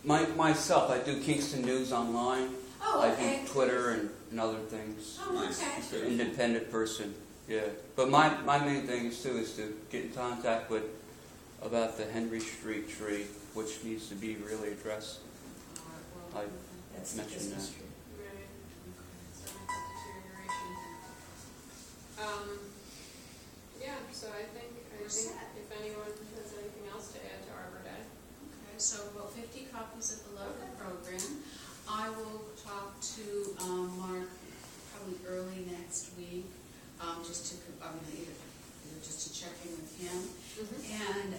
Myself, I do Kingston News online. Oh, okay. I do Twitter and other things. Oh, okay. Just an independent person, yeah. But my main thing is to get in contact with about the Henry Street tree, which needs to be really addressed. I That's mentioned that. Right. So deterioration. Yeah, so I think if anyone has anything else to add to Arbor Day. Okay, so about 50 copies of the local program. I will talk to Mark probably early next week, just to just to check in with him. And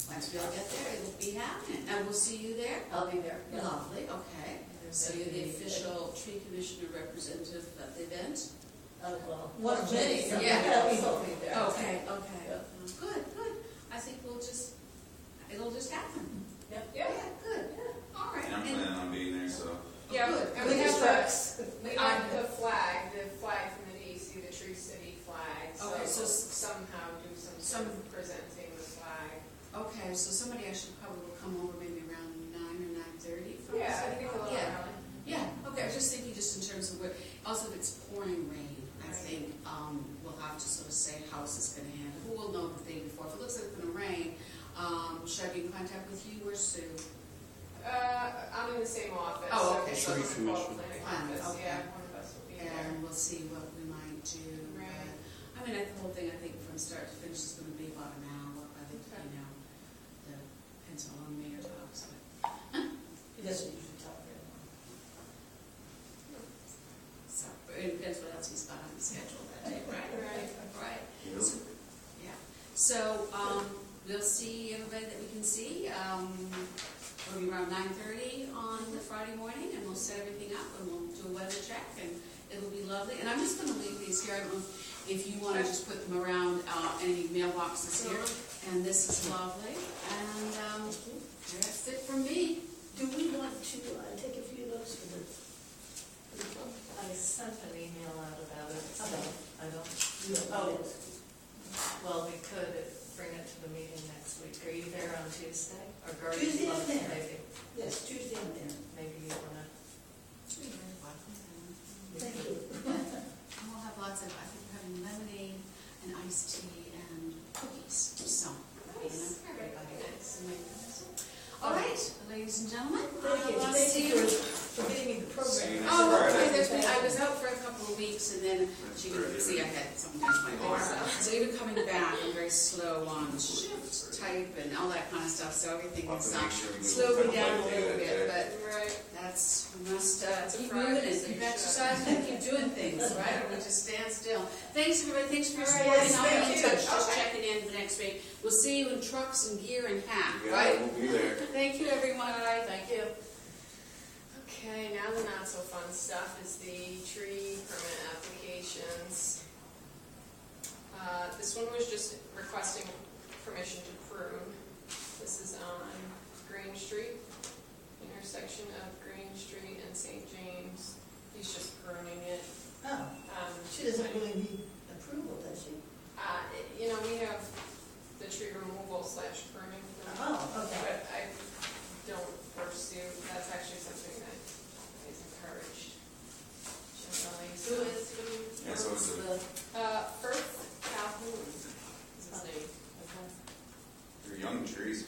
once we all get there, it'll be happening. And we'll see you there. I'll be there. Yeah. Lovely. Okay. So you're the official tree commissioner representative at the event. Well, one of many. Yeah. We will be there. Okay. Okay. Yeah. Good. Good. I think it'll just happen. Yep. Yeah. Good. All right. And I'm planning on being there, so. Yeah, Good. and we have trucks. the flag from the DEC, the Tree City flag. Okay, so somehow do some presenting the flag. Okay, so somebody actually probably will come over maybe around 9 or 9:30 from Yeah, the I think a little yeah. early. Yeah, okay, I was just thinking just in terms of where, also if it's pouring rain, I Right. think we'll have to sort of say how this is going to handle. Who will know the day before? If it looks like it's going to rain, should I be in contact with you or Sue? I'm in the same office. Oh, okay. So it's Tree on the commission. planning Fine, office. okay. Yeah, one of us will be there. And we'll see what we might do. Right. But, I mean, the whole thing, I think from start to finish is going to be about an hour. I think, Okay. depends on when Mayor talks. But He doesn't usually talk very long. So, it depends what else he's got on the schedule that day, right? Right. Right. Yep. So, yeah. So, we'll see everybody that we can see. We'll be around 9:30 on the Friday morning, and we'll set everything up, and we'll do a weather check, and it'll be lovely. And I'm just going to leave these here. I don't know if you want to just put them around any mailboxes here. And this is lovely. And that's it from me. Do we want to take a few of those for the club? I sent an email out about it, so I don't, You don't know it. well, we could bring it to the meeting next week. Are you there on Tuesday? Or Garden Tuesday Club, I'm there. maybe? Yes, Tuesday I'm there. Maybe you wanna, Thank you. And we'll have lots of, I think we're having lemonade and iced tea and cookies. So, Nice. everybody. Nice. All right, ladies and gentlemen. Thank you. I'll Thank see you for getting me the See you program. next Oh, okay, Friday. I was out for a couple of weeks, and then she could see I had something touch my arm. So even coming back, I'm very slow on shift type and all that kind of stuff, so everything I'll is have to make sure we do slowed me kind of down a like little that bit, day. but Right. we must It's a keep Friday, moving and so keep you should. exercising and keep doing things, right? Or we just stand still. Thanks, everybody. Thanks for your All support, right, and I'll be in thank touch, you. just Okay. checking in the next week. We'll see you in trucks and gear and hat, Yeah, right? we'll be there. Thank you, everyone. Thank you. Okay, now the not so fun stuff is the tree permit applications. This one was just requesting permission to prune. This is on Green Street, intersection of Green Street and St. James. He's just pruning it. Oh, she doesn't really need approval, does she? We have the tree removal / pruning. Oh, okay. But I don't pursue, that's actually something that is encouraged generally. Yeah, so it's Firth Calhoun is his name. they're young trees.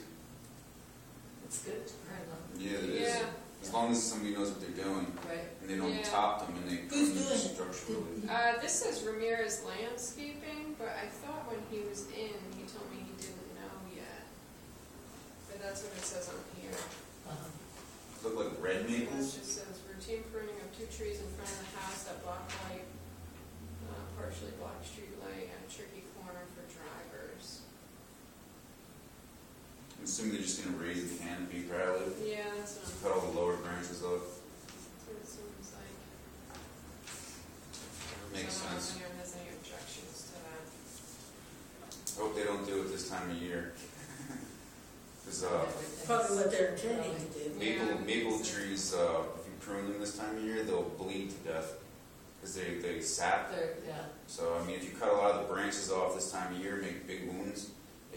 it's good to prune them. Yeah, it is. Yeah. As long as somebody knows what they're doing Right. and they don't Yeah. top them and they Who's prune them doing it? structurally. This says Ramirez Landscaping, but I thought when he was in, he told me he didn't know yet. But that's what it says on here. Look like red It maples. just says routine pruning of 2 trees in front of the house that block light, partially block street light at a tricky corner for drivers. I'm assuming they're just gonna raise the canopy probably. Yeah, that's what I'm. Cut all the lower branches off. That's what it seems like. Makes So I don't know if sense. anyone has any objections to that. I hope they don't do it this time of year. Because Probably what they're intending to do. maple trees, if you prune them this time of year, they'll bleed to death because they sap. Yeah. So I mean, if you cut a lot of the branches off this time of year, make big wounds,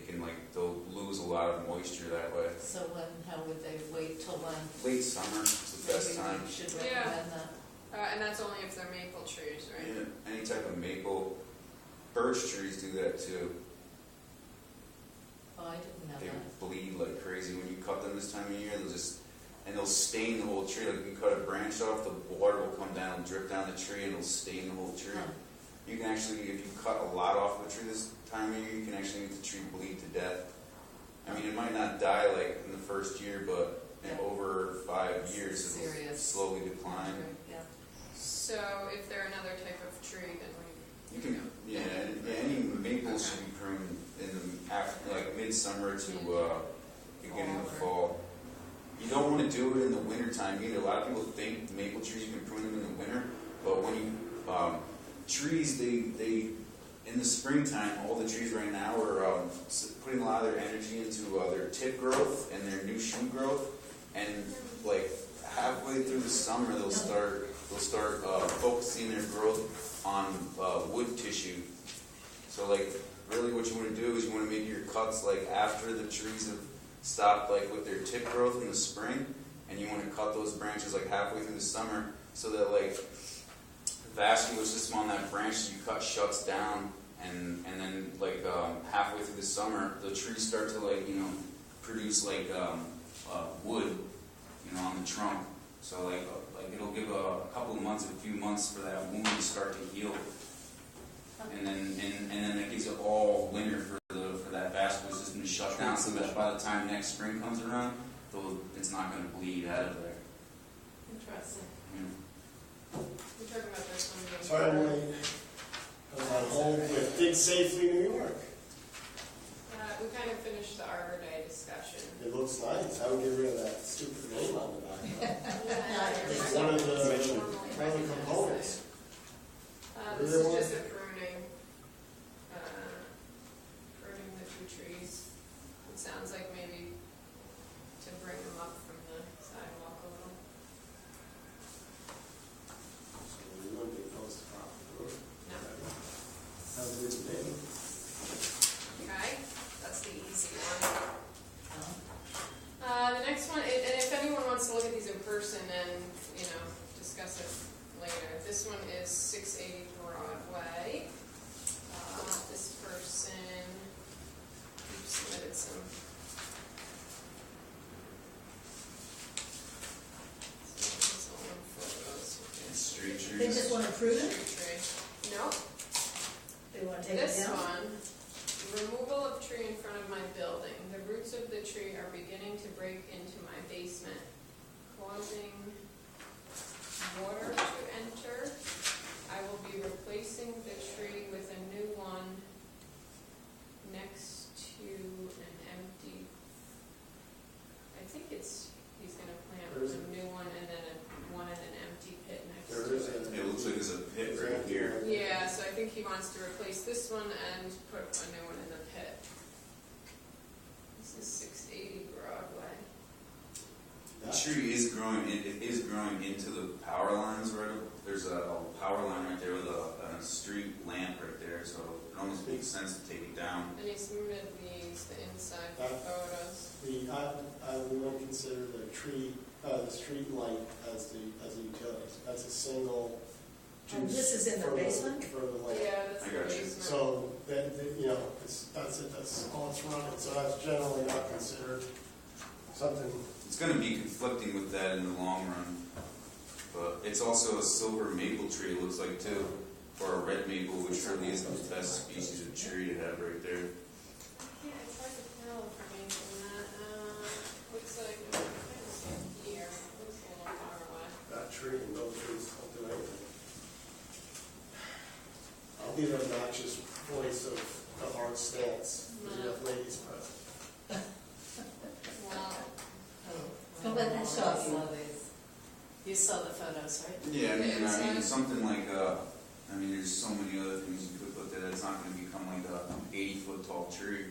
they'll lose a lot of moisture that way. So how would they wait till when? Late summer is the best time. Maybe we should Yeah. recommend that. And that's only if they're maple trees, right? Yeah, any type of maple, birch trees do that too. Oh, I didn't know They that. bleed like crazy when you cut them this time of year. They'll stain the whole tree. Like you cut a branch off, the water will come down, drip down the tree, and it'll stain the whole tree. Huh. You can actually, if you cut a lot off of a tree this time of year, you can actually make the tree bleed to death. I mean, it might not die like in the first year, but over 5 years, it'll Serious. slowly decline. Yeah. So if they're another type of tree, then You can, any maples should be pruned in the after, like midsummer to beginning of fall. You don't want to do it in the winter time either. A lot of people think maple trees you can prune them in the winter, but when you trees, they in the springtime, all the trees right now are putting a lot of their energy into their tip growth and their new shoot growth, and like halfway through the summer, they'll start focusing their growth on wood tissue. So like really what you want to do is you want to make your cuts like after the trees have stopped like with their tip growth in the spring, and you want to cut those branches like halfway through the summer so that like the vascular system on that branch that you cut shuts down, and then like halfway through the summer the trees start to like produce like wood on the trunk. So like it'll give a couple of months, a few months for that wound to start to heal, and then that gives it all winter for that vascular system to shut down, so that by the time next spring comes around, it's not going to bleed out of there. Interesting. we're talking about this one being. Finally, I'm on hold with Dig Safely New York. We kind of finished the Arbor Day discussion. It looks nice. I would get rid of that stupid name on the back. It's Yeah, one of normally the components. This is just a pruning the two trees. It sounds like maybe to bring them up from the sidewalk a little. So we wouldn't be close to property road. No. Sounds good to me. Okay, that's the easy one. The next one, and if anyone wants to look at these in person and, discuss it later, this one is 680 Broadway. This person submitted some. Street trees. They just want to prove it? Tree. No, They want to take it this down? one, removal of tree in front of my building. The roots of the tree are beginning to break into my basement, causing water to enter. I will be replacing the tree with a new one next to an empty, I think he's gonna plant a new one and then one in an empty pit next to it. It looks like there's a pit right here. Yeah, so I think he wants to replace this one and put a new one in the pit. This is 680 Broadway. The tree is growing. It is growing into the power lines. Right, there's a power line right there with a street lamp right there. So it almost makes sense to take it down. And he submitted the inside photos. I would consider the street light as a utility. That's a single. And this is in the basement? For the light. Yeah, that's I the got you. basement. So that's it. That's all it's running. So that's generally not considered something. It's going to be conflicting with that in the long run. But it's also a silver maple tree. It looks like too, or a red maple, which really is the best species of tree to have right there. Yeah, it's hard to tell from that. Looks like, I'm trying to see it here. Looks a little far away. That tree and those trees don't do anything. I'll be the obnoxious voice of the hard stance. We have ladies present. Well, Don't let that stop you. You saw the photos, right? Yeah, I mean something like there's so many other things you could put there. It's not going to become like a 80-foot tall tree,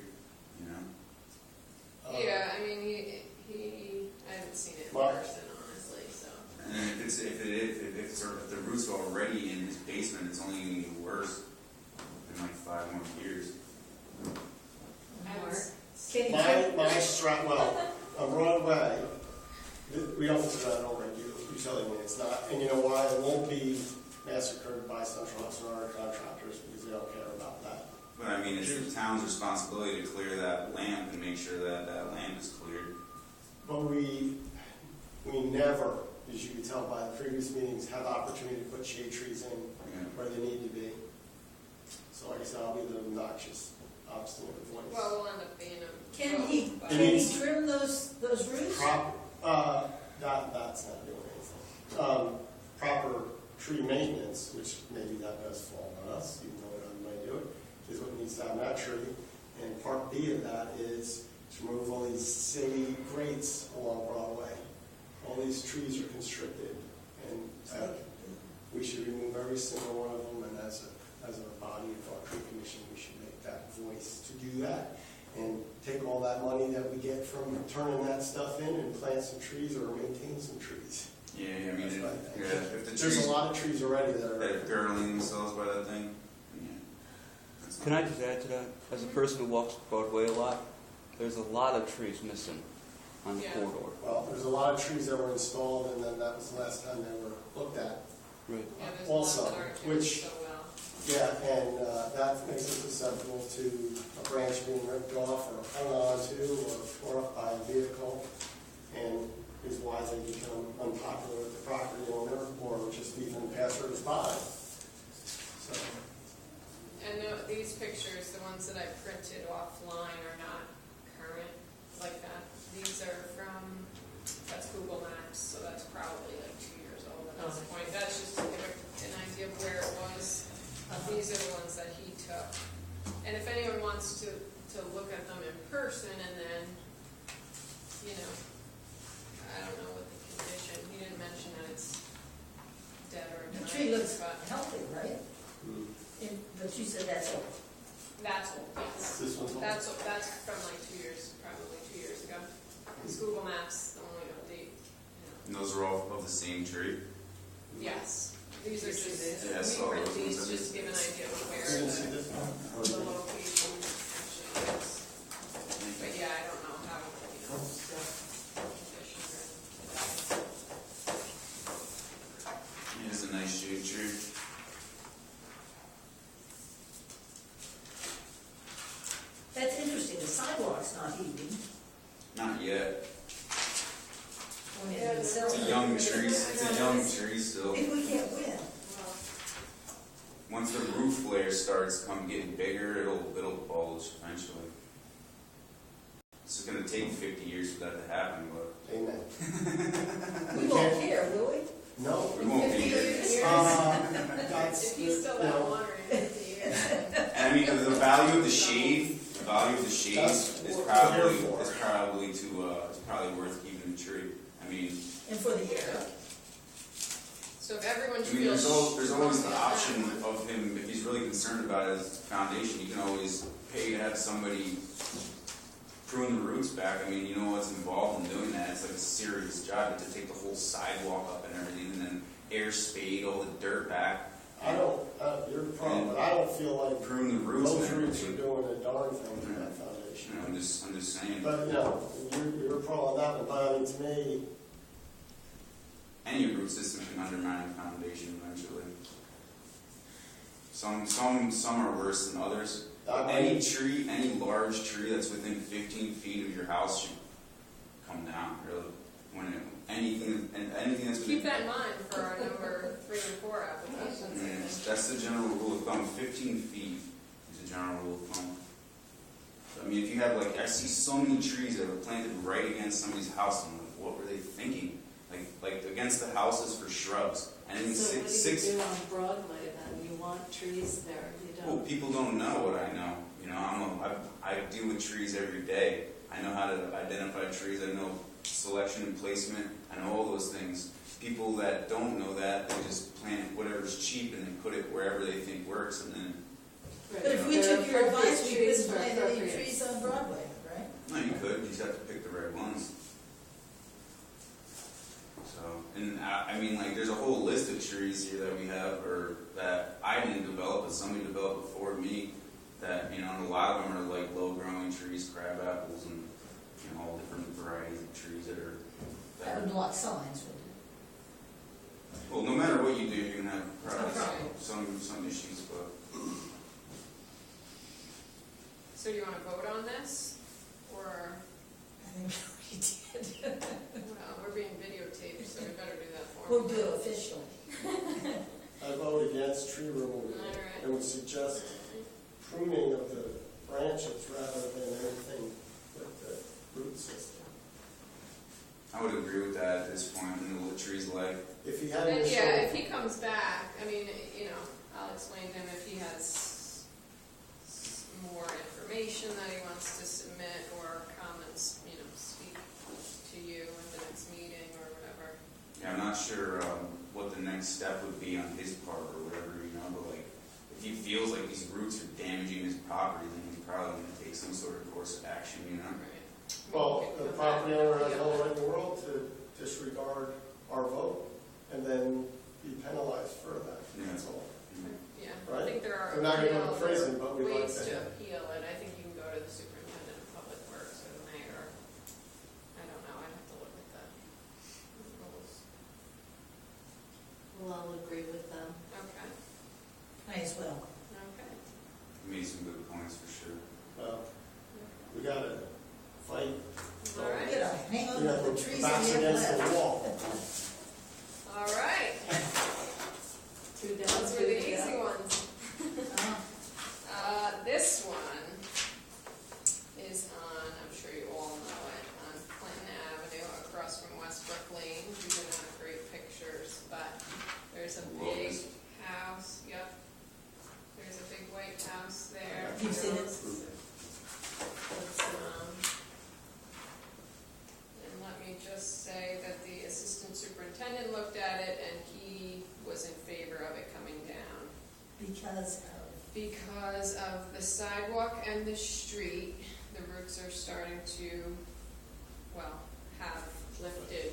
yeah, I mean, I haven't seen it in Well- person, honestly, so. And then if the roots are already in his basement, it's only going to get worse in like 5 more years. I haven't Broadway, we don't consider that over utility when it's not, and you know why? It won't be massacred by Central Hudson or our contractors because they don't care about that. But I mean, it's the town's responsibility to clear that lamp and make sure that that lamp is cleared. But we never, as you can tell by the previous meetings, have the opportunity to put shade trees in where they need to be. So like I said, I'll be the obnoxious, obstinate voice. Well, we'll end up being a. Can he trim those roots? That's not doing anything. Proper tree maintenance, which maybe that does fall on us, even though another might do it, is what needs to happen naturally. And part B of that is to remove all these silly grates along Broadway. All these trees are constricted, and we should remove every single one of them. And as a body of our tree commission, we should make that voice to do that, and take all that money that we get from turning that stuff in and plant some trees or maintain some trees. Yeah, I mean, if the There's trees a lot of trees already that that are. are girdling themselves by that thing, yeah. That's Can I just add to that? As a person who walks Broadway a lot, there's a lot of trees missing on the Yeah. corridor. Well, there's a lot of trees that were installed, and then that was the last time they were looked at. Right. Yeah, there's Also, lots that aren't doing which- so well. Yeah, and that makes it susceptible to a branch being ripped off or hung onto or tore up by a vehicle, and is why they become unpopular with the property owner or just even passers-by. So, And these pictures, the ones that I printed offline, are not current like that. These are from, that's Google Maps, so that's probably like 2 years old at this point. That's just to give an idea of where it was. These are the ones that he took. And if anyone wants to look at them in person and then, you know, I don't know what the condition, he didn't mention that it's dead or The dying. tree looks but healthy, right? But you said that's old. that's old, yes. this one's. That's from like 2 years, probably 2 years ago. It's Google Maps, the only update. And those are all of the same tree. Yes, these are just, Yeah, we so print those these ones are- just to give an idea of You where didn't see this the one? location actually is. But yeah, I don't know how, you know, condition or. Yeah, it's a nice shade tree. That's interesting, the sidewalk's not heating. Not yet. When Yeah, it's It's a young tree. It's a young tree still. Maybe we can't win. Well, Once the roof layer starts getting bigger, it'll bulge eventually. It's going to take 50 years for that to happen, but Amen. We won't care, will we? No. we won't be here. That's, if he's still you that know, water in 50 years. And I mean, the value of the shade, That's is what probably we're here for. it's probably worth keeping the tree. I mean, And for the year. So if everyone I mean, feels. there's always the option of him, if he's really concerned about his foundation, you can always pay to have somebody prune the roots back. I mean, you know what's involved in doing that. It's like a serious job to take the whole sidewalk up and everything, and then air spade all the dirt back, you're the problem, but I don't feel like prune the roots those and roots are everything. doing a darn thing to that foundation. You know, I'm just saying. But, you know, you're a pro on that one, but I mean, to me, Any root system can undermine a foundation eventually. Some are worse than others. Any large tree that's within 15 feet of your house should come down, really. Anything that's within... Keep that in mind for our number 3 and 4 applications. That's the general rule of thumb. 15 feet is the general rule of thumb. So, I mean, if you have, I see so many trees that are planted right against somebody's house, and I'm like, what were they thinking? Like against the houses for shrubs. And then So what six do you do on Broadway then? You want trees there, you Well, don't? people don't know what I know. You know, I deal with trees every day. I know how to identify trees. I know selection and placement. I know all those things. People that don't know that, they just plant whatever's cheap and they put it wherever they think works, and then Right. But if we There are took your appropriate advice, we trees couldn't for plant any appropriate- trees on Broadway, right? no, you could. You just have to pick the right ones. So, and I mean, there's a whole list of trees here that we have, or that I didn't develop, but somebody developed before me. That, you know, and a lot of them are low-growing trees, crab apples, and you know, all different varieties of trees that are That there. would block signs, wouldn't Well, no matter what you do, you're gonna have probably problem. some issues, but So do you wanna vote on this, or, it? I think we did. well, we're being videotaped, so we better do that for We'll them. do it officially. I vote against tree removal Alright. and would suggest pruning of the branches rather than anything with the root system. I would agree with that at this point in the tree's life. If he had And to yeah, show, if he comes back, I mean, you know, I'll explain to him if he has more information that he wants to submit or comments, you know, speak to you in the next meeting or whatever. Yeah, I'm not sure what the next step would be on his part or whatever, you know, but like, if he feels like these roots are damaging his property, then he's probably gonna take some sort of course of action, you know? Right. well, We the could property come owner back has and all appeal. the right in the world to disregard our vote and then be penalized for that, that's all. Yeah, I Right? think there are We're not gonna go to appeal- prison, but we like ways to to have- appeal it. I think you can go to the superintendent of public works or the mayor. I don't know, I'd have to look at the rules. Well, I'll agree with them. Okay, Might as well. okay. He made some good points for sure. We gotta fight, All You right, know, hang on we to have the the trees backs in the against the left. wall. all right. Two down, Those were two the to easy go. ones. This one is on, I'm sure you all know it, on Clinton Avenue across from Westbrook Lane. These are not great pictures, but there's a big Locust. house, yep. There's a big white house there. You've seen it? It's, and let me just say that the assistant superintendent looked at it and he was in favor of it coming down. Because of the sidewalk and the street, the roots are starting to, well, have lifted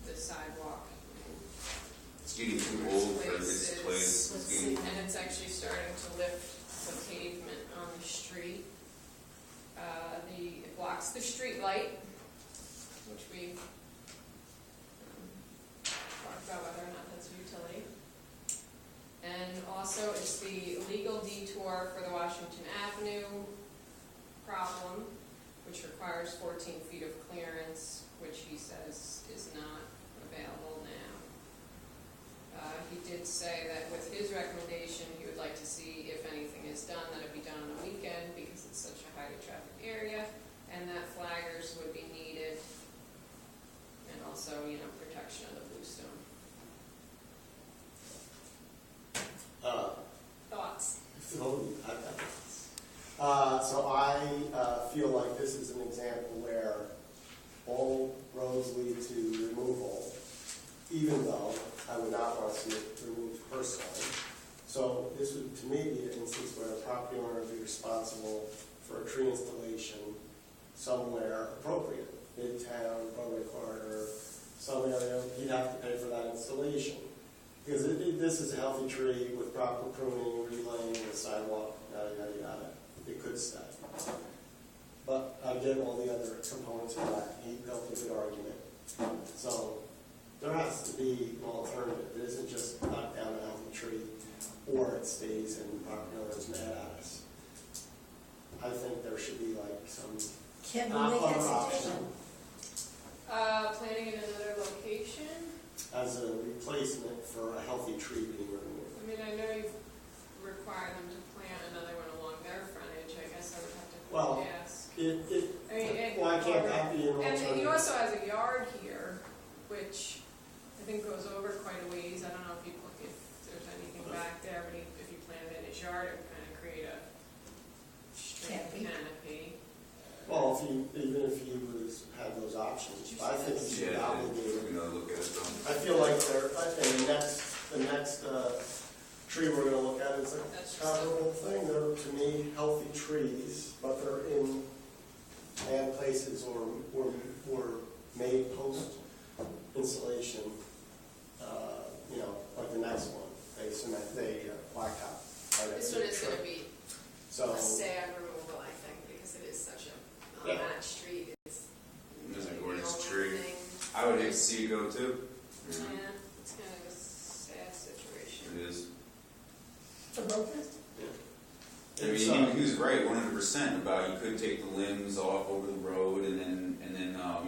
the sidewalk. It's getting too old for this Places. place. Let's It's getting, see. And it's actually starting to lift the pavement on the street. It blocks the street light, which we talked about whether or not that's a utility. And also it's the legal detour for the Washington Avenue problem, which requires 14 feet of clearance, which he says is not available now. He did say that with his recommendation, he would like to see if anything is done, that it be done on a weekend because it's such a highly trafficked area, and that flaggers would be needed, and also, you know, protection of the bluestone. Thoughts? So I feel like this is an example where all roads lead to removal, even though I would not want to see it removed personally. So this would, to me, be an instance where a property owner would be responsible for a tree installation somewhere appropriate, Midtown, Broadway corridor, some area, he'd have to pay for that installation. Because this is a healthy tree with proper pruning, relaying, the sidewalk, yada, yada, yada. It could stay. But I get all the other components of that. He built a good argument. So there has to be an alternative. It isn't just knock down a healthy tree or it stays and property owners mad at us. I think there should be like some Can we make that other option suggestion? Planning in another location? as a replacement for a healthy tree being removed. I mean, I know you've required them to plant another one along their frontage. I guess I would have to Well, ask. I mean, Why can't that be an And he alternative? also has a yard here, which I think goes over quite a ways. I don't know if there's anything back there, but if you planted in his yard, it would kind of create a straight Canopy. canopy. Well, even if he had those options, I think he should be yeah, obligated. we're gonna look at it though. I feel like and the next tree we're gonna look at is a That's just comparable thing. They're, to me, healthy trees, but they're in bad places or were made post installation. You know, like the next one, they blacktop. This one is going to be So, a sad removal, I think, because it is such a, on Yeah. that street, it's I would hate to see it go too. Yeah, it's kind of a sad situation. It is. For locust? I mean, he was right 100% about you could take the limbs off over the road and then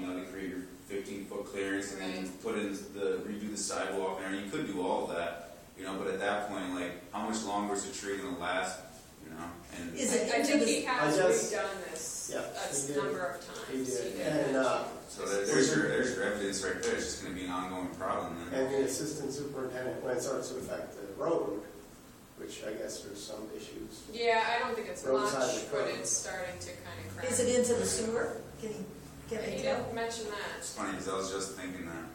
you know, they create your 15-foot clearance and then put in redo the sidewalk and you could do all of that, you know, but at that point, like, how much longer is a tree going to last, you know? And Is it I into think the, he has I guess- redone this Yeah, a he did. number of times. He did. did And, mention so this. there's your evidence right there. It's just going to be an ongoing problem then. And the assistant superintendent, when it starts to affect the road, which I guess there's some issues. Yeah, I don't think it's Roadside much, but equipment. it's starting to kind of crack. is it into the sewer? Can He they tell? didn't mention that. It's funny because I was just thinking that.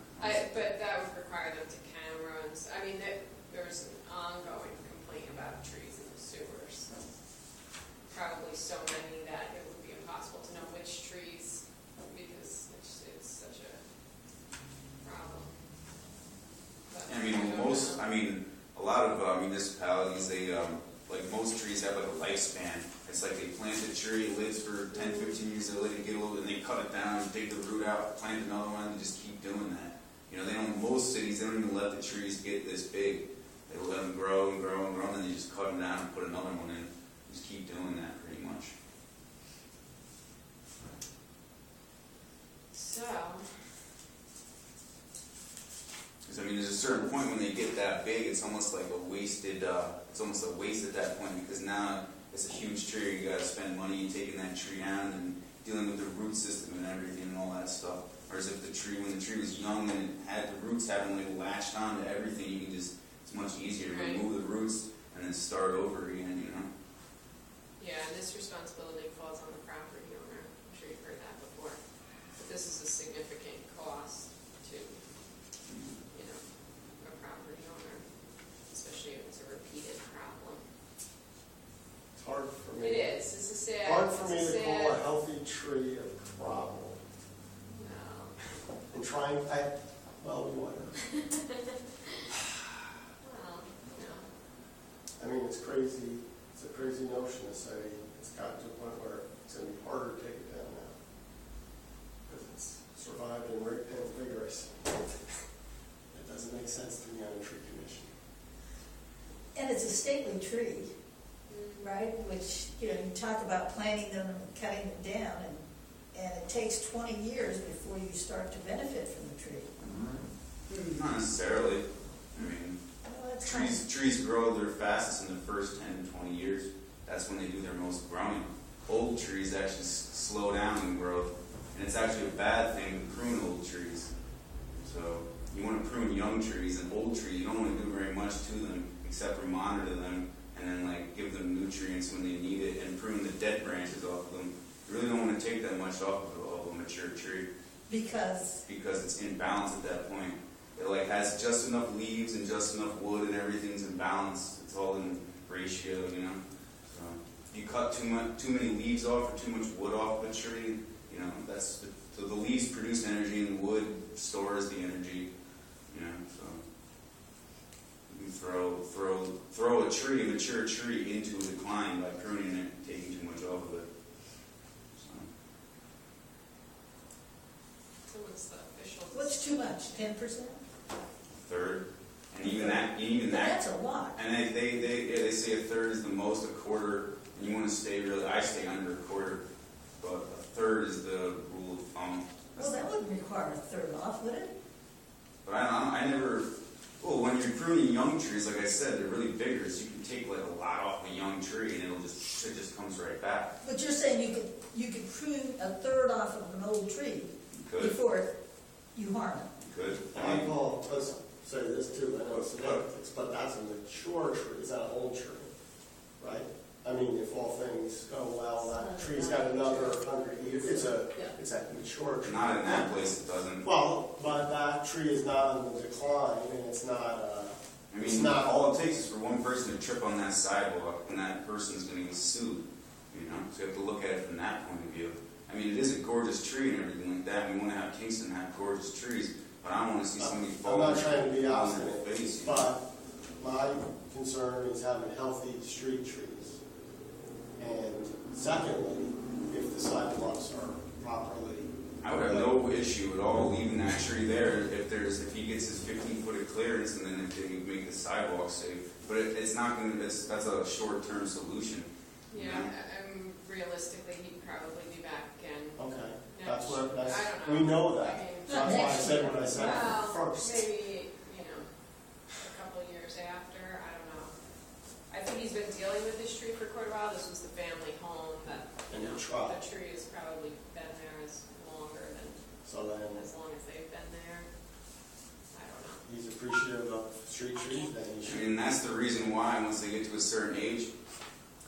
But that would require them to cameras. I mean, there's an ongoing complaint about trees in the sewers. Probably so many that it would be impossible to know which trees, because it's such a problem. But I mean, a lot of municipalities, they, like most trees have like a lifespan. It's like they plant a tree, it lives for 10, 15 years, they let it get old, and they cut it down, dig the root out, plant another one, and just keep doing that. You know, most cities, they don't even let the trees get this big. They let them grow and grow and grow, and then they just cut them down and put another one in. Just keep doing that pretty much. So, Because I mean, there's a certain point when they get that big, it's almost like a wasted. It's almost a waste at that point because now it's a huge tree. You got to spend money taking that tree down and dealing with the root system and everything and all that stuff. Whereas if when the tree was young and it had the roots haven't like latched on to everything, you can just it's much easier to Right. remove the roots and then start over again. You know. yeah, this responsibility falls on the property owner. I'm sure you've heard that before. But this is a significant cost to, you know, a property owner, especially if it's a repeated problem. It's hard for me. It is. It's a sad. Hard for me it's to a call a sad- healthy tree a problem. No. And trying, well, we want to. Well, no. I mean, it's crazy. It's a crazy notion to say it's gotten to a point where it's going to be harder to take it down now because it's survived and vigorous. It doesn't make sense to me on a tree commission. And it's a stately tree, right? Which, you know, you talk about planting them and cutting them down, and it takes 20 years before you start to benefit from the tree. Not necessarily. I mean. Well, that's kind of, Trees grow their fastest in the first 10 to 20 years. That's when they do their most growing. Old trees actually slow down in growth, and it's actually a bad thing to prune old trees. So you want to prune young trees and old trees. You don't want to do very much to them except for monitor them and then like give them nutrients when they need it and prune the dead branches off of them. You really don't want to take that much off of a mature tree because it's in balance at that point. It like has just enough leaves and just enough wood and everything's in balance. It's all in ratio, you know. So if you cut too many leaves off or too much wood off of a tree, you know, so the leaves produce energy and the wood stores the energy, you know. So you can throw a mature tree into a decline by pruning it and taking too much off of it. So what's the official? what's too much, 10%? Third, and even that. That's a lot. And they say a third is the most, a quarter, and you want to stay really, I stay under a quarter, but a third is the rule of thumb. Well, that wouldn't require a third off, would it? But I never, well, when you're pruning young trees, like I said, they're really vigorous. You can take like a lot off a young tree and it just comes right back. But you're saying you could prune a third off of an old tree You could, before you harm it. you could. And I call, let's say this too, I know it's semantics, but that's a mature tree, it's not an old tree, right? I mean, if all things go well, that tree's got another 100 years, it's a mature tree. Not in that place, it doesn't. Well, but that tree is not on the decline, and it's not, I it's mean, not, all it takes is for one person to trip on that sidewalk, and that person's going to get sued. You know, so you have to look at it from that point of view. I mean, it is a gorgeous tree and everything like that. We want to have Kingston have gorgeous trees, but I don't want to see somebody fall I'm not trying to be on obstinate, their face. but my concern is having healthy street trees. And secondly, if the sidewalks are properly, I would have no issue at all leaving that tree there if he gets his 15-foot of clearance, and then if they make the sidewalk safe. But it's not going to. That's a short-term solution. Yeah, realistically, he'd probably be back again. Okay, next- that's what, I don't know. we know I that. mean, That's why I said what I said well, first. maybe, a couple of years after, I don't know. I think he's been dealing with this tree for quite a while. This was the family home that, And you try. the tree has probably been there longer than, So then, as long as they've been there. I don't know. he's appreciative of street trees, then he I should. mean, that's the reason why once they get to a certain age,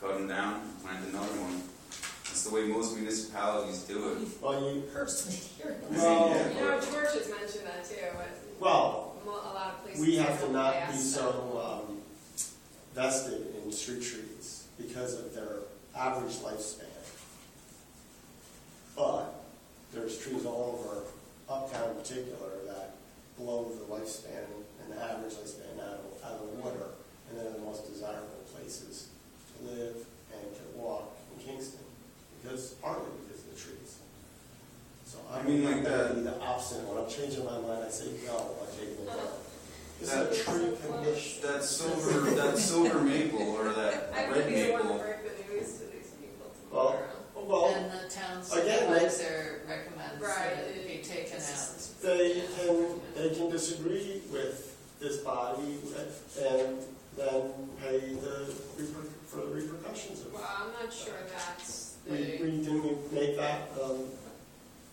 cut them down, plant another one. That's the way most municipalities do it. Well, you, Personally, here. well, Yeah. George has mentioned that too, but well, a lot of places. we have to don't not be pass so vested in street trees because of their average lifespan. But there's trees all over uptown in particular that blow the lifespan and the average lifespan out of the water. And they're the most desirable places to live and to walk in Kingston, partly because of the trees. So I mean, like that'd be the opposite. When I'm changing my mind, I say no, I'm taking it down. It's a tree commission. That silver maple or that I red would be the one to maple. break the news to these people Well, tomorrow. well, And the town Again, supervisor recommends Right, that it be taken out. they can disagree with this body and then pay for the repercussions of it. Well, I'm not sure that's the. Didn't we make that I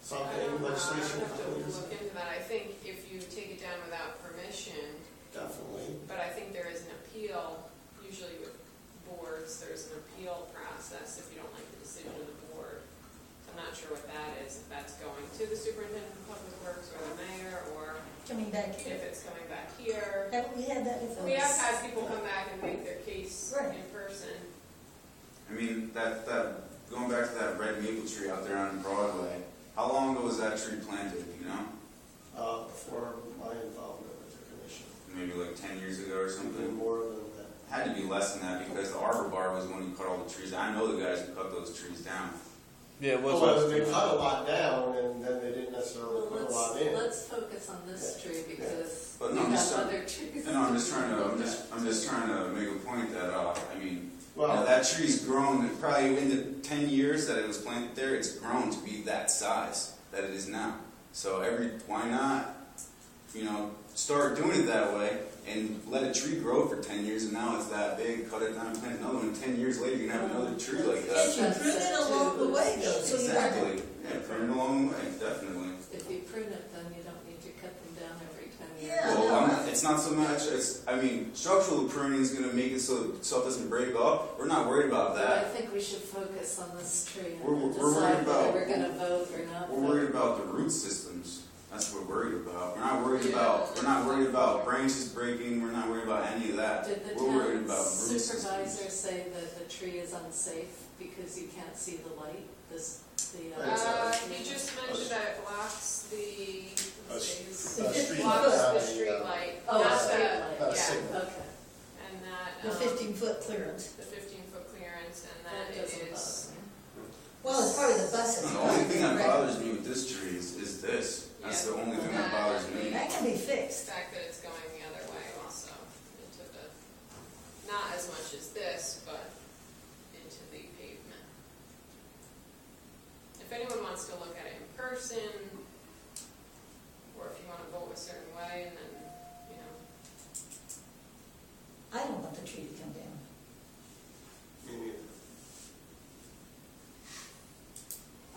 something don't know, I legislation a have couple to years look ago? into that. I think if you take it down without permission, Definitely. but I think there is an appeal, usually with boards, there's an appeal process if you don't like the decision of the board. I'm not sure what that is, if that's going to the superintendent of public works or the mayor, or Coming back if here. it's coming back here. Haven't we had that before? We have had people come back and make their case Right. in person. I mean, that going back to that red maple tree out there on Broadway. How long ago was that tree planted? You know, Before my involvement with the commission. maybe like 10 years ago or Something something. more than that. Had to be less than that because the Arbor Bar was the one who cut all the trees. I know the guys who cut those trees down. Yeah, it was. Well, they cut a lot down and then they didn't necessarily Well, put a lot in. let's focus on this tree because But we no, I'm have just trying- other trees. And I'm just trying to make a point that I mean, Well, that tree's grown probably in the 10 years that it was planted there. It's grown to be that size that it is now. So why not, start doing it that way and let a tree grow for 10 years and now it's that big, cut it down, plant another one. 10 years later, you can have another tree like And that. you prune it along the way though, so you have. Exactly. Yeah, prune it along the way, definitely. If you prune it, then you don't need to cut them down every 10 years. Yeah. Well, it's not so much, structural pruning is going to make it so stuff doesn't break up. We're not worried about But I that. think we should focus on this tree and We're then worried decide whether about- we're going to vote or not. We're worried about the root systems. That's what we're worried about. We're not worried about branches breaking. We're not worried about any of that. Did the We're worried town about root supervisor systems. say that the tree is unsafe because you can't see the light? He just mentioned that it blocks the, let's see, street blocks light. the street light. Oh, Not street that- light. Yeah, signal. Okay. and that, The 15-foot clearance. the 15-foot clearance, and That that doesn't it is, bother me. Well, it's probably the buses. The only thing that Right. bothers me with this tree is this. That's the only thing that bothers me. That can be the fixed. fact that it's going the other way also, into the, not as much as this, but into the pavement. If anyone wants to look at it in person, or if you want to vote a certain way, and then, I don't want the tree to come down. Me neither.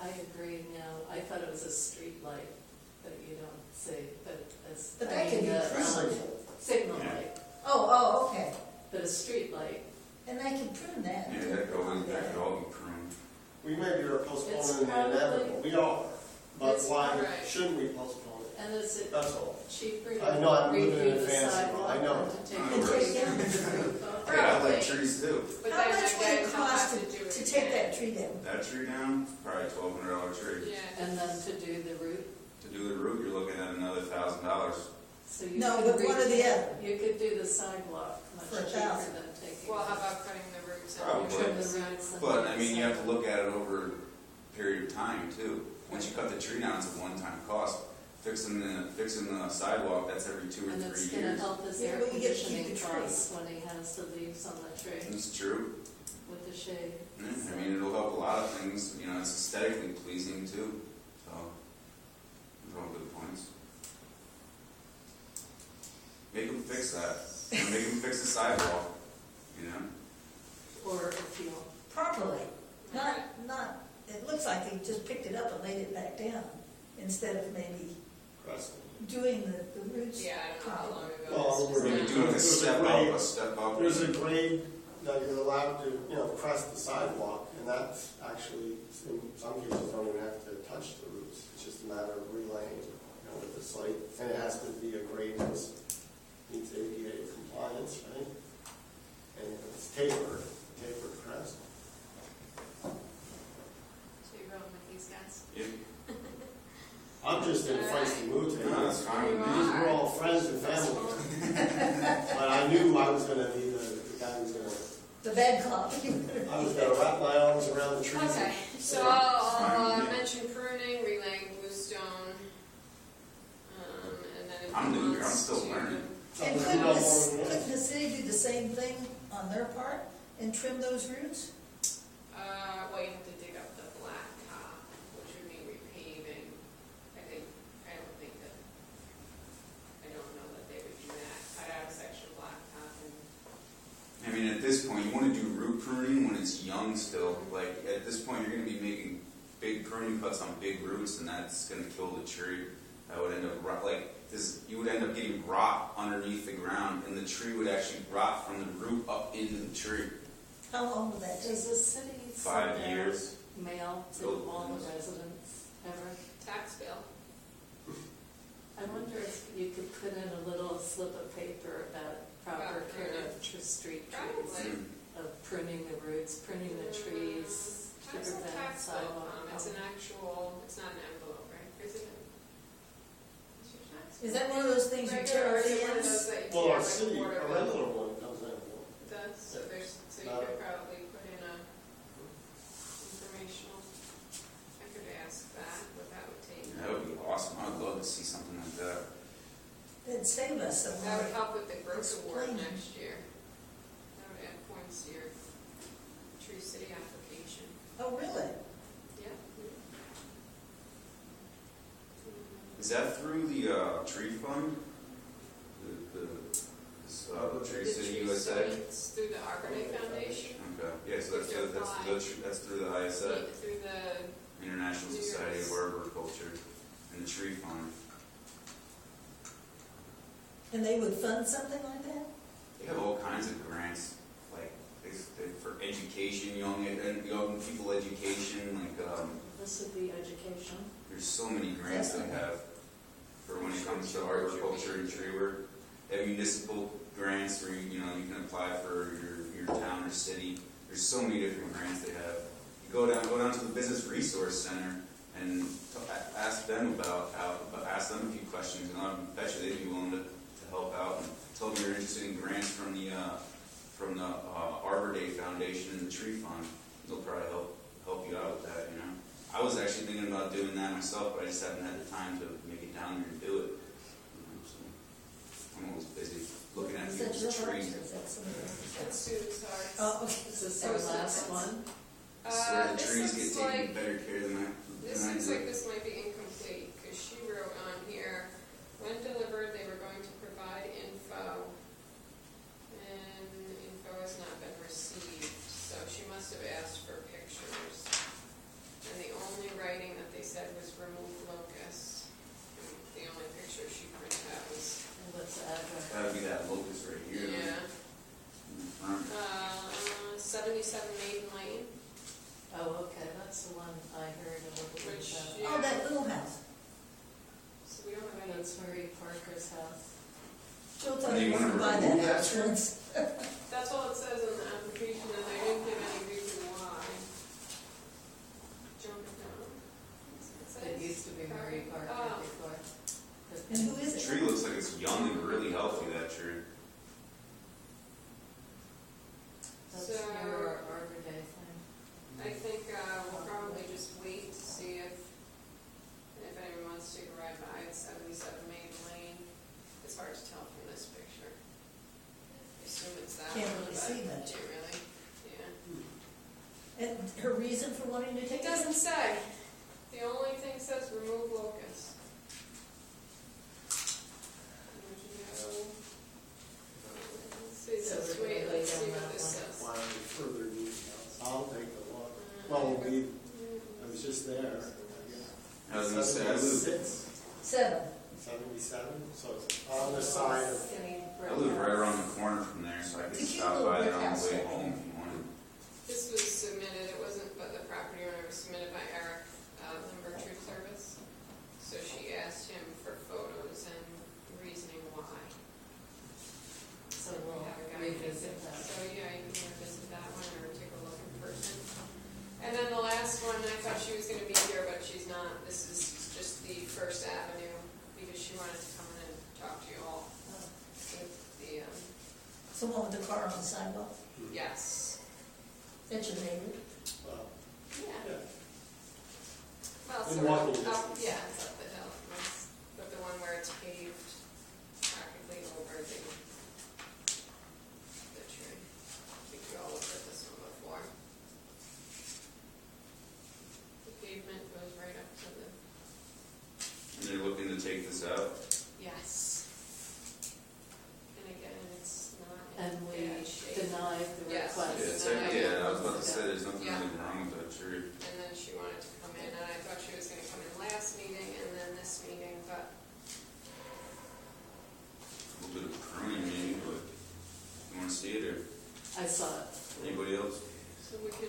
I agree now. I thought it was a street light, but you don't say, But that can be pruned. Signal Yeah. light, Okay. but a street light. And I can prune that. Yeah, that could all be pruned. We maybe are postponing It's the inevitable. We are. But It's why right. shouldn't we postpone it? And is it That's all. cheaper I know I'm to moving in redo the advance, sidewalk I know. than to take And the take tree down down? the tree. Yeah, I like Probably. trees too. But How then much would again, it he'll cost have do it to take again. that tree down? That tree down, probably $1,200 tree. Yeah. And then to do the root? To do the root, you're looking at another $1,000. So you No, could but one or the redo- other. You could do the sidewalk much For cheaper $1,000. than taking. Well, how about cutting the roots and Probably. Trim doing the the roots and But, do I the mean, you have to sidewalk. look at it over a period of time, too. Once you cut the tree down, it's a one-time cost. fixing the sidewalk, that's every 2 or 3 And years. it's gonna help his Yeah, air but we get to keep conditioning the tree. costs when he has the leaves on the tree It's true. with the shade. Yeah, I mean, it'll help a lot of things. You know, it's aesthetically pleasing too. So, those are all good points. Make them fix that. You know, make them fix the sidewalk. You know. Or if you, Properly, not, it looks like they just picked it up and laid it back down, instead of maybe Crest. doing the roots. Yeah, I don't know how long ago. Well, this was Maybe done. do like a There's a step grade. up, a step up. There's a grade that you're allowed to, crest the sidewalk, and that's actually, in some cases, don't even have to touch the roots. It's just a matter of relaying, with the site, and it has to be a grade that meets ADA compliance, right? And if it's tapered crest. So you're going with these guys? Yeah. I'm just in a feisty mood today. No, that's fine with me. These were all friends and family. But I knew I was gonna be the guy who's gonna, The bad cop. I was gonna wrap my arms around the trees. Okay, So I'll Fine, yeah. mention pruning, relaying bluestone, and then if I'm he new here, I'm wants still to- learning. And Something couldn't you don't the, want to miss. couldn't the city do the same thing on their part and trim those roots? Well, you have to dig up the blacktop, which would mean repaving. I don't think that, I don't know that they would do that, cut out a section of blacktop and. I mean, at this point, you want to do root pruning when it's young still. Like, at this point, you're going to be making big pruning cuts on big roots, and that's going to kill the tree. That would end up, you would end up getting rot underneath the ground, and the tree would actually rot from the root up into the tree. How long will that take? does the city 5 send years. out mail to Build all things. the residents ever? Tax bill. I wonder if you could put in a little slip of paper about proper About care pruning. of street trees, Probably. of pruning the roots, pruning the trees to Tax prevent tax bill, sidewalk. it's an actual, it's not an envelope, right? Is it? It's your tax Is bill. that one of those things you tear Regular, or off is it the one of ends? those that you Well, tear our like a city, quarter a bill? regular one comes in. It does, so you could probably put in a informational, I could ask that, what that would take. That would be awesome. I would love to see something like that. It'd save us some That would money. help with the growth award Explain. next year. That would add points to your Tree City application. Oh, really? Yeah. Is that through the tree fund? The Tree The City Tree USA? City, it's through the Arbor Day Foundation. Okay, yeah, so that's through the ISA, Through the, International New Society of Year's. Arboriculture, and the Tree Fund. And they would fund something like that? They have all kinds of grants, like for education, young people education, like This would be education. there's so many grants they have for when it comes to arboriculture and tree work. They have municipal grants where you can apply for your town or city. There's so many different grants they have. You go down to the Business Resource Center and ask them ask them a few questions, and I bet you they'd be willing to help out and tell them you're interested in grants from the Arbor Day Foundation and the Tree Fund. They'll probably help you out with that. I was actually thinking about doing that myself, but I just haven't had the time to make it down there and do it. So I'm always busy looking at Is that people's your trees. house or is that somebody else's? it's Sue's Hearts. Oh, okay. Is this our last one? I swear the This trees looks get taken like- better care than I This than I looks do. like this might be incomplete, because she wrote on here, when delivered, they were going to provide info, and info has not been received, so she must have asked for pictures. And the only writing that they said was remove locust. And the only picture she printed out was, What's the address? That would be that locust right here. yeah, In the front. 77 Maiden Lane, Oh, okay, that's the one I heard a little bit which, about. yeah. Oh, that little house. So we don't have any. That's Marie Parker's house. She'll And tell you you wanna to buy remove that that house tree? once. That's all it says in the application, and they didn't give any reason why. Jump it down. It used to be Marie Parker Oh. before. And who is The it? tree looks like it's young and really healthy, that tree. That's So- your Arbor Day thing. I think we'll probably just wait to see if anyone wants to ride by at 7 for wanting to take It it down? doesn't say. The only thing says remove locusts. Let's So just we're wait, gonna let's lay see down what this that says. Why don't we further details? I'll take a look. Well, I was just there. I was gonna say, I live, 76, 7. 77, so it's on the side of, I live right around the corner from there, so I could It's a cute stop little by brick there on the house, way right? home if you wanted. This was submitted, it wasn't, but the property owner was submitted by Eric, Lumber Truth Service. So she asked him for photos and reasoning why. So we'll have a guy revisit that. So yeah, you can either visit that one or take a look in person. And then the last one, I thought she was gonna be here, but she's not. This is just the First Avenue, because she wanted to come in and talk to you all. The, Someone with the car on the sidewalk. yes. That's your neighbor. well, Yeah. yeah. Well, In sort walking of up, distance. yeah, it's up the hill. It's- But the one where it's paved practically over the tree. I think you all looked at this one before. The pavement goes right up to the, And they're looking to take this out? yes. And again, it's not And in we bad shape. denied the Yes. request. Yeah, it's like, yeah, I was about to say, there's nothing Yeah. really wrong with that tree. And then she wanted to come in, and I thought she was gonna come in last meeting and then this meeting, but A little bit of pruning maybe, but you wanna see it, or I saw it. anybody else? so we can,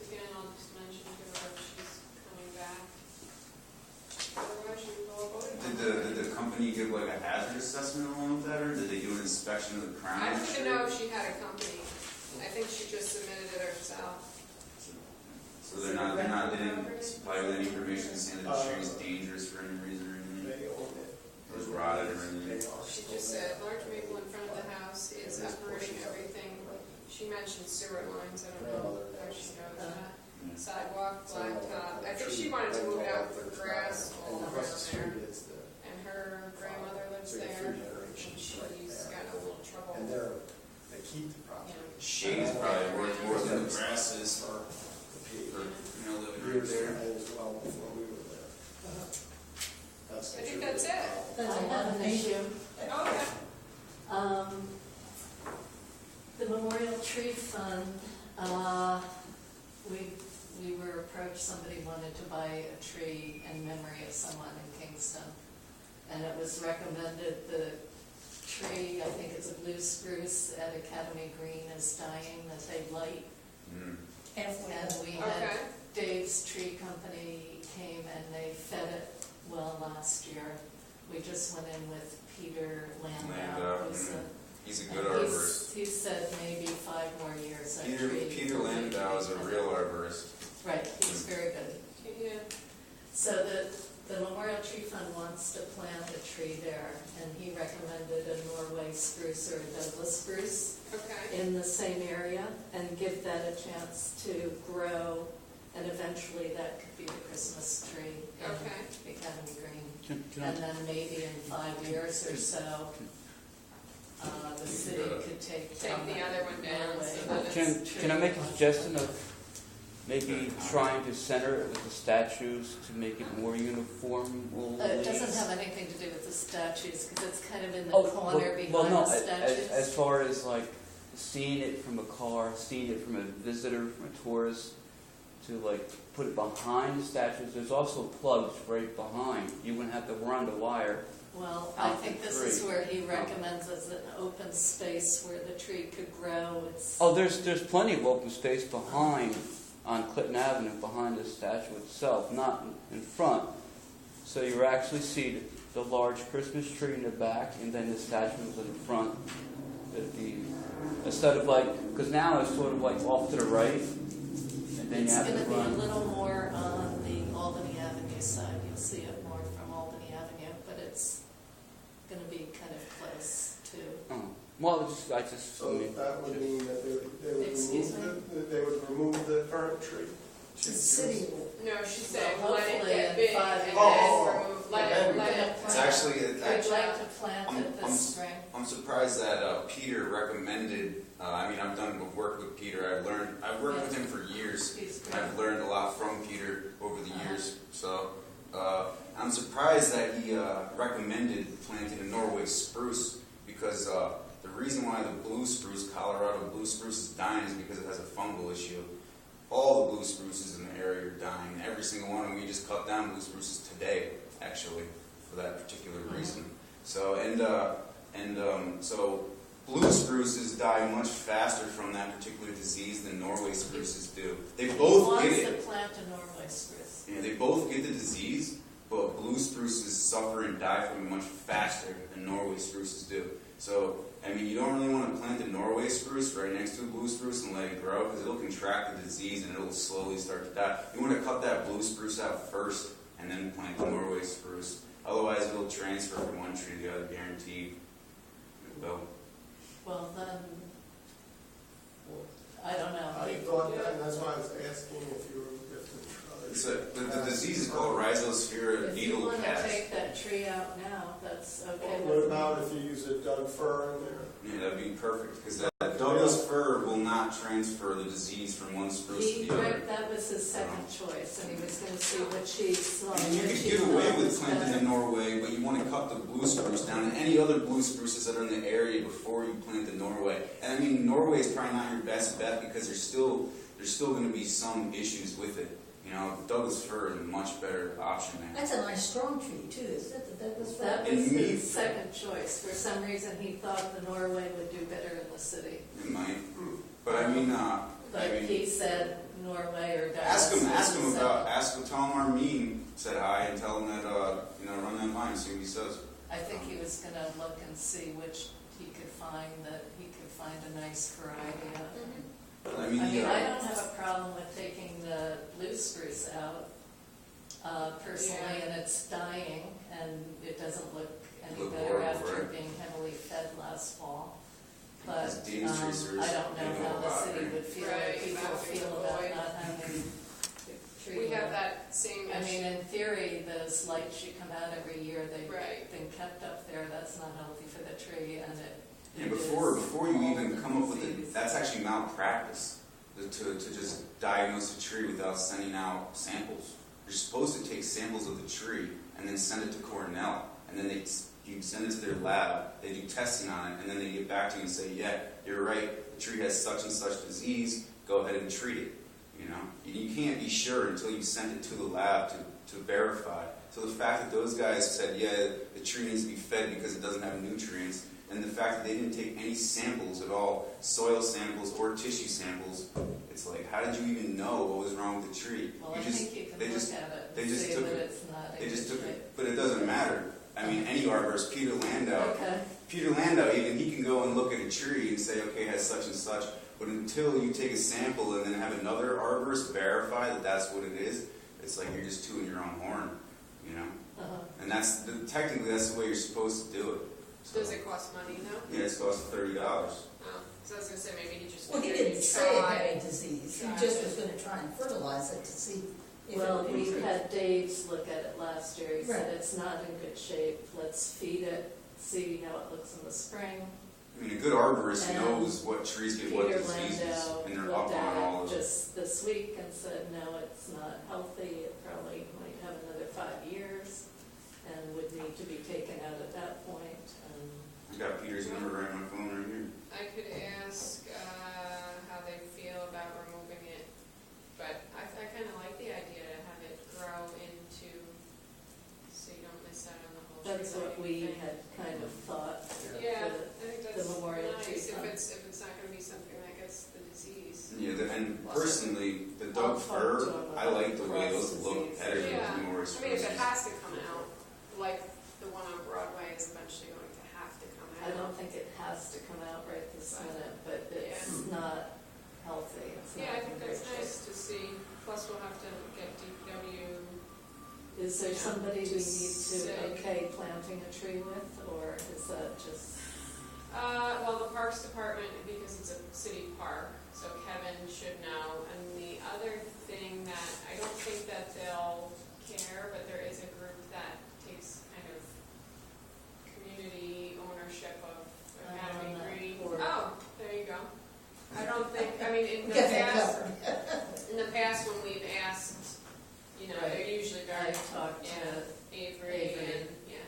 again, I'll just mention to her if she's coming back. Otherwise, you go about it. Did the company give like a hazard assessment along with that, or did they do an inspection of the crown? I of don't the even tree? know if she had a company. I think she just submitted it herself. So they didn't supply with any information saying that the tree is dangerous for any reason or anything? They own it. It was rotted or anything? They are She still just there. said, large maple in front of the house is uprooting everything. She mentioned sewer lines, I don't know how she knows that. Yeah. Sidewalk, blacktop. I think she wanted to move it out for grass all And around across the there. street is the, And her grandmother lives it's like a there, three and generations right she's there. got a little trouble. And they keep the property. Shade's probably worth more than the grass is For the for, pavement. living right Years there. as well before we were there. That's I the think truth. that's it. That's I a lot have of an things. issue. Oh, yeah. The Memorial Tree Fund, we were approached, somebody wanted to buy a tree in memory of someone in Kingston. And it was recommended the tree, I think it's a blue spruce at Academy Green, is dying, that they light. Mm. Halfway. And we Okay. had Dave's Tree Company came and they fed it well last year. We just went in with Peter Landau, who's a He's a good arborist. he said maybe 5 more years. that Peter, tree Peter will be Landau is a good. real arborist. Right, he's very good. Yeah. So the Memorial Tree Fund wants to plant a tree there, and he recommended a Norway spruce or a Douglas spruce Okay. in the same area, and give that a chance to grow, and eventually that could be the Christmas tree in Okay. Academy Green. Can And I, then maybe in 5 years or so, the city could take Take from the it other one down Norway. so that it's. can I make a suggestion of maybe trying to center it with the statues to make it more uniform? It doesn't have anything to do with the statues, because it's kind of in the Oh, corner well, behind no, the statues. as far as like seeing it from a car, seeing it from a visitor, from a tourist, to like put it behind the statues. There's also plugs right behind. You wouldn't have to run the wire. Well, I out think the this is tree. where he recommends as an open space where the tree could grow. It's, Oh, there's plenty of open space behind on Clinton Avenue, behind the statue itself, not in front. So you actually see the large Christmas tree in the back, and then the statue is in the front. It'd be, instead of like, because now it's sort of like off to the right, and then you it's have going to to be a run. little more on the Albany Avenue side. You'll see it more from Albany Avenue, but it's going to be kind of close to. Oh. Well, I just, So that would mean that they would Excuse remove the current tree? The city will. No, she's saying Well, let it hopefully get in big 5 and years. then remove. It's actually, I'd like to plant I'm- it this spring. I'm surprised that Peter recommended, I mean, I've done work with Peter, I've worked with him for years. He's great. I've learned a lot from Peter over the years, so I'm surprised that he recommended planting a Norway spruce, because the reason why the blue spruce, Colorado blue spruce, is dying is because it has a fungal issue. All the blue spruces in the area are dying, every single one, and we just cut down blue spruces today, actually, for that particular reason. So, so blue spruces die much faster from that particular disease than Norway spruces do. They both get He it. wants to plant a Norway spruce. Yeah, they both get the disease, but blue spruces suffer and die from it much faster than Norway spruces do. So, I mean, you don't really want to plant the Norway spruce right next to a blue spruce and let it grow, because it'll contract the disease and it'll slowly start to die. You want to cut that blue spruce out first and then plant the Norway spruce. Otherwise, it'll transfer from one tree to the other, guaranteed. It will. Well, then, I don't know. I thought that, and that's why I was asking if you were, The disease is called rhizosphere If you needle want to cast. take that tree out now, that's okay. what with about me. if you use a Doug fir in there? Yeah, that'd be perfect, because that Douglas fir will not transfer the disease from one spruce to the other. That was his second choice, and he was going to see which he saw. And you which could he get away thought with was planting better. in Norway, but you want to cut the blue spruce down and any other blue spruces that are in the area before you plant the Norway. And I mean, Norway is probably not your best bet, because there's still going to be some issues with it. You know, Douglas fir is a much better option there. That's a nice strong tree too, isn't it? That was That In was me- his second choice. For some reason, he thought the Norway would do better in the city. It might, but I mean, But he said Norway or ask him Douglas. tell him Armin said hi, and tell him that run that line and see what he says. I think he was going to look and see which he could find, that he could find a nice variety of. I mean, I don't have a problem with taking the blue spruce out, personally, and it's dying, and it doesn't look any Look better horrible, after right? being heavily fed last fall. But, These Dean's I tracers, don't they know know how a the lot, city right? would feel, Right, people about feel the about void. not having the tree. We have there. that same I mean, issue. in theory, those lights you come out every year, they've Right. been kept up there, that's not healthy for the tree, and Yeah, it before is you all even the come up with disease. it, that's actually malpractice to just diagnose a tree without sending out samples. You're supposed to take samples of the tree and then send it to Cornell, and then you send it to their lab, they do testing on it, and then they get back to you and say, yeah, you're right, the tree has such and such disease, go ahead and treat it. You know, you can't be sure until you send it to the lab to verify. So the fact that those guys said, yeah, the tree needs to be fed because it doesn't have nutrients, and the fact that they didn't take any samples at all, soil samples or tissue samples, it's like, how did you even know what was wrong with the tree? Well, I think you can they look just- at it they and just see took that it. it's not They in just good took shape. it, but it doesn't matter. I mean, any arborist, Peter Landau, Okay. Peter Landau, even he can go and look at a tree and say, okay, it has such and such. But until you take a sample and then have another arborist verify that that's what it is, it's like you're just tooting your own horn, you know. Uh-huh. And technically that's the way you're supposed to do it. So, Does it cost money though? yeah, it's cost $30. Oh, so I was gonna say maybe he just. Well, he figured didn't he'd say it try. had a disease, he just was gonna try and fertilize it to see if it Well, would we improve. had Dave's look at it last year, he said Right. it's not in good shape, let's feed it, see how it looks in the spring. I mean, a good arborist And knows what trees get what Peter diseases, Landau and they're looked up on all at of it it. just this week and said, no, it's not healthy, it probably might have another 5 years and would need to be taken out at that point. And I got Peter's number right on my phone right here. I could ask how they feel about removing it, but I kind of like the idea to have it grow into, so you don't miss out on the whole tree. that's what we had kind of thought. Yeah, the- I think the that's memorial nice, tree if fund. it's not gonna be something that gets the disease. Yeah, and personally, the I'll Doug talk fir, to him I like the about way cross those look disease. better than Yeah. the more I mean, if it spruces. has to come out, like the one on Broadway is eventually going to have to come out. I don't think it has to come out right this minute, but it's not healthy, it's not Yeah, I in think good that's shape. nice to see, plus we'll have to get DPW. Is there Yeah, somebody we need just to say- okay planting a tree with, or is that just, Well, the Parks Department, because it's a city park, so Kevin should know. And the other thing that, I don't think that they'll care, but there is a group that takes kind of community ownership of Academy On that Green. board. Oh, there you go. I don't think, I mean, in the Get that past, covered. in the past when we've asked, you know, they're usually I very, talked yeah, to Avery Avery. and, yeah,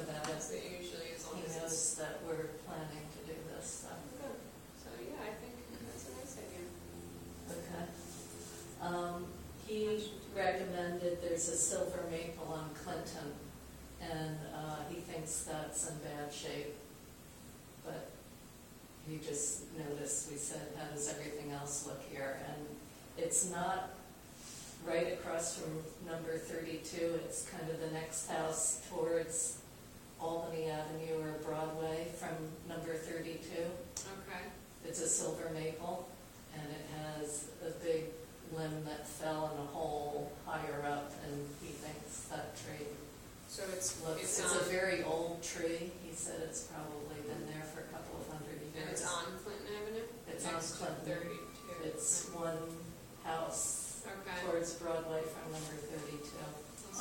about that's it. it usually as long He as it's. knows that we're planning to do this, so, Good. So, yeah, I think that's a nice idea. okay. He recommended there's a silver maple on Clinton, and he thinks that's in bad shape. But he just noticed, we said, how does everything else look here? And it's not right across from number 32, it's kind of the next house towards Albany Avenue or Broadway from number 32. Okay. It's a silver maple, and it has a big limb that fell in a hole higher up, and he thinks that tree So it's looks, it's a very old tree. He said it's probably been there for a couple of hundred and years. it's on Clinton Avenue? It's on Next to Clinton. 32. It's one house Okay. towards Broadway from number 32.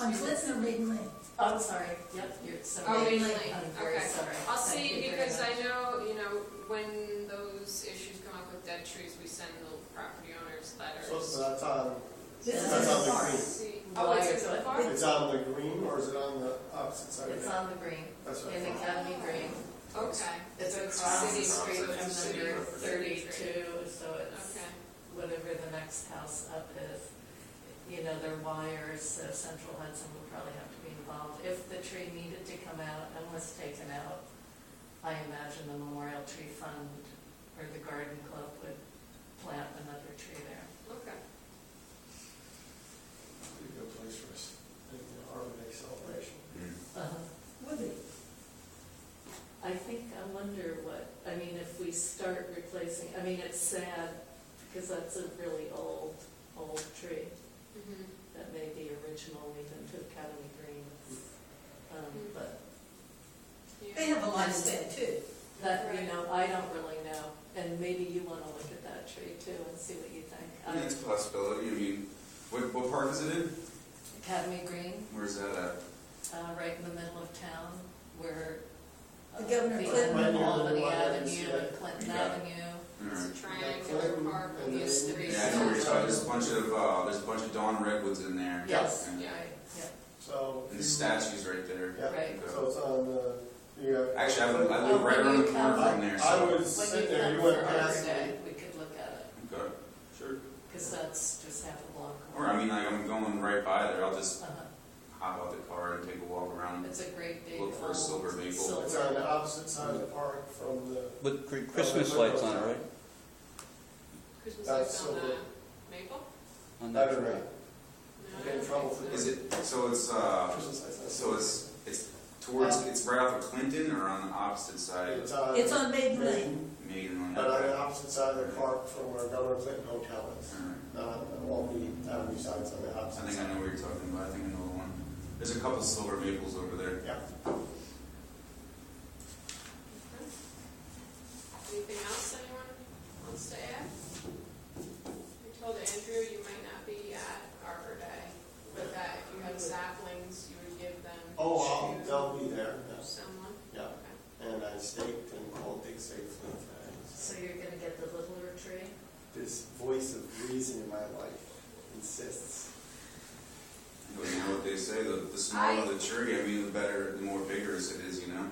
On Clinton or Maiden Lane? Oh, I'm sorry, yep, you're so Oh, right. Maiden Lane. I'm very Okay. sorry. I'll Thank see, you very because I much. know, you know, when those issues come up with dead trees, we send the property owners letters. So that's on, This is that's in on the the park. green. See, oh, it's in the Why? park? It's on the green, or is it on the opposite side of It's it? on the green, That's what I in thought. Academy Green. Okay. It's So across the city, street so from it's city number tree. 32, so it's Okay. whatever the next house up is. You know, their wires, so Central Hudson would probably have to be involved. If the tree needed to come out and was taken out, I imagine the Memorial Tree Fund or the Garden Club would plant another tree there. Okay. Pretty good place for us, in the Arbor Day celebration. Would be. I think, I wonder what, I mean, if we start replacing, I mean, it's sad, because that's a really old tree Mhm. that may be original even to Academy Green. But Yeah. They have a lifespan too. that, you Right. know, I don't really know, and maybe you want to look at that tree too and see what you think. I mean, it's a possibility. I mean, what park is it in? Academy Green, Where's that at? right in the middle of town, where The Governor the Clinton- end of Right near the Albany YWCA. Avenue and Clinton Okay. Avenue. It's a Alright. triangular Clinton park, and it used to be. Yeah, I know where you're talking. There's a bunch of dawn redwoods in there. Yes, And, Yeah. right, yeah, So. and the statue's right there. Yeah, right. so it's on, you have. Actually, I live right around the corner from there. I So. was When sitting you there, come you for went Arbor past me. Day, we could look at it, Okay. Sure. because that's just half a block. Or I mean, like I'm going right by there. I'll just Uh-huh. hop out the car and take a walk around. It's a great big Look for a old silver maple. silver- It's on the opposite side of the park from the, With Christmas lights on it, right? Christmas That's lights on so the good. maple? On that better tree. than, No, Get in I don't trouble think for Is so. it? So it's towards. It's right off of Clinton or on the opposite side. It's on Maiden Lane. Maiden Lane. But on the Okay. opposite side of the park from where Governor Clinton Hotel is. Alright. Not on Albany Avenue side, it's on the I opposite think I side. know what you're talking about. I think I know the one. There's a couple silver maples over there. Yeah. Anything else anyone wants to add? I told Andrew you might not be at Arbor Day, but that if you had saplings, you would give them Oh, to they'll be there, yes. someone. Yeah. Okay. And I staked and called Dick safely. So you're gonna get the littler tree? This voice of reason in my life insists. But you know what they say, the smaller the tree, I mean, the better, the more vigorous it is, you know?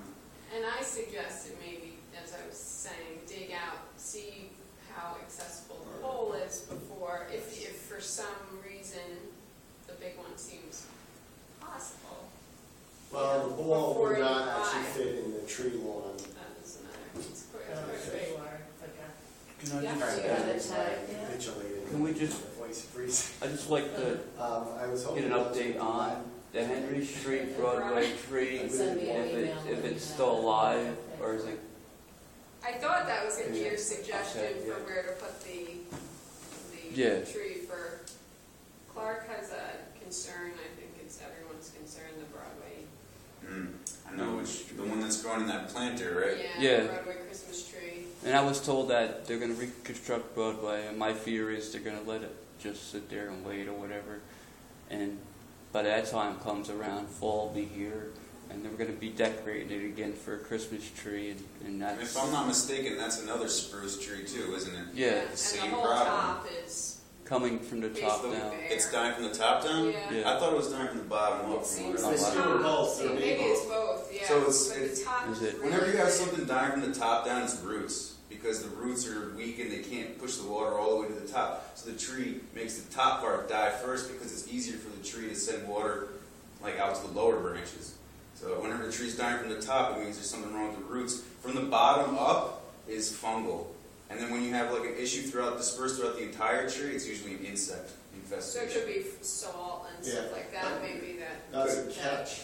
And I suggested maybe, as I was saying, dig out, see how accessible the pole is before, if for some reason the big one seems possible. Well, the ball Before would you not buy actually it. fit in the tree lawn. That is another, it's quite, Okay. You are, okay. Can I Yeah. just, You got it tagged, yeah? Capitulated. Can we just- The voice of reason. I just like to I was get hoping. an update on the Henry Street Broadway tree, Send me an email. if it's still alive, or is it, I thought that was gonna be your Yeah. suggestion Okay, for yeah. where to put the Yeah. tree for, Clark has a concern, I think it's everyone's concern, the Broadway. I know the one that's growing in that planter, right? Yeah. The Broadway Christmas tree. and I was told that they're gonna reconstruct Broadway, and my fear is they're gonna let it just sit there and wait or whatever, and by that time comes around, fall will be here, and then we're going to be decorating it again for a Christmas tree, and And that's... if I'm not mistaken, that's another spruce tree too, isn't it? Yeah, And the Same whole problem. top is coming from the top basically down. bare. It's dying from the top down? Yeah. Yeah. I thought it was dying from the bottom up. It from what seems I It's the two or top. both, See, they're maybe both. it's both, yeah. So it's- But the top Is it? really- Whenever you have something dying from the top down, it's roots. Because the roots are weak and they can't push the water all the way to the top. So the tree makes the top part die first because it's easier for the tree to send water like out to the lower branches. So whenever the tree's dying from the top, it means there's something wrong with the roots. From the bottom up is fungal. And then when you have like an issue dispersed throughout the entire tree, it's usually an insect So it infestation. could be salt and stuff Yeah. like that, maybe that. That's a catch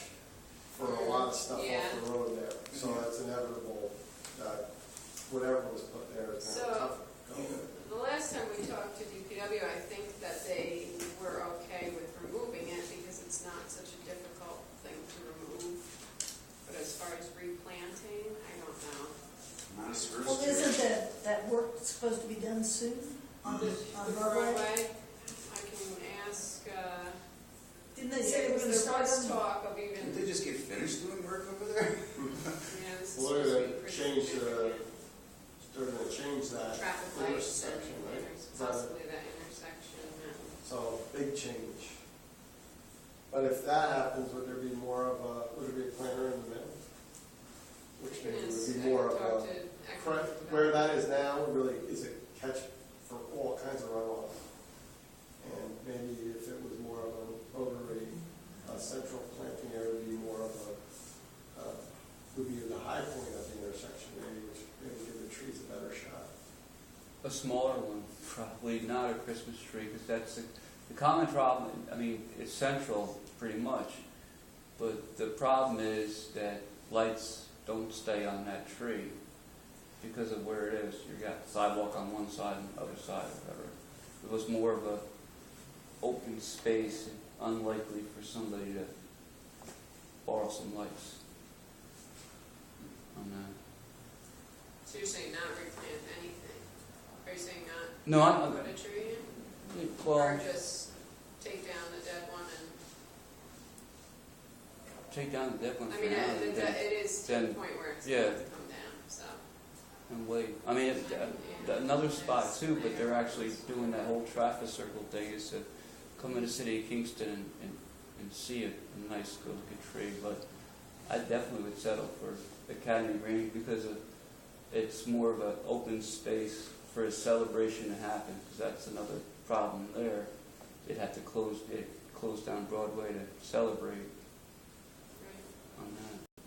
for a lot of stuff Yeah. off the road there. So it's inevitable that whatever was put there is going to So- go. The last time we talked to DPW, I think that they were okay with removing it because it's not such a difficult thing to remove. But as far as replanting, I don't know. Not a spruce Well, tree. isn't that work supposed to be done soon on The Broadway? Broadway, I can ask, Didn't they say they were gonna there start was on? talk of Didn't even, they just get finished doing work over there? yeah, this is Well, supposed to they're be gonna pretty change significant. They're going to change that Traffic lights and intersection, right? possibly that intersection. So, big change. But if that happens, would there be a planter in the middle? Which maybe Yes, would I be more of talked a, to correct, Economic where Development. that is now, really is a catch for all kinds of runoff. And maybe if it was more of an overly central planting area, would be more of would be the high point of the intersection, maybe, which maybe give the trees a better shot. A smaller one, probably not a Christmas tree, because that's the common problem. I mean, it's central pretty much, but the problem is that lights don't stay on that tree because of where it is. You got the sidewalk on one side and the other side, or whatever. It was more of a open space, and unlikely for somebody to borrow some lights on that. So you're saying not replant anything? Are you saying not No, I'm put a tree in? well. Or just take down the dead one and, Take down the dead one I for mean, now, it is to the then- point where it's yeah. going to come down, so. and wait. I mean, another spot too, but they're actually doing that whole traffic circle thing is to come in the city of Kingston and see a nice good tree. But I definitely would settle for Academy Green because it's more of an open space for a celebration to happen. Because that's another problem there. They'd have to close down Broadway to celebrate on that.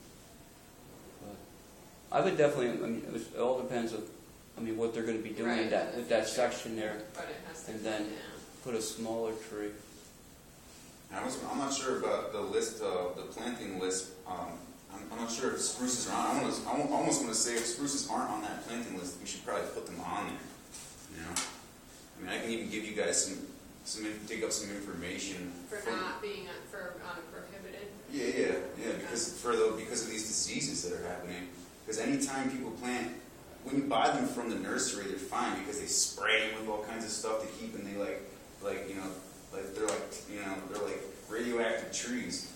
But I would definitely. I mean, it all depends on. I mean, what they're going to be doing Right, in that in the with that future. section there. But it has to And come then- down. Put a smaller tree. I'm not sure about the list, the planting list. I'm not sure if spruces are on. I almost want to say if spruces aren't on that planting list, we should probably put them on there. You know, I mean, I can even give you guys dig up some information For from- not being on a prohibited. Yeah. Because of these diseases that are happening. Because anytime people plant, when you buy them from the nursery, they're fine because they spray them with all kinds of stuff to keep them. They they're like radioactive trees.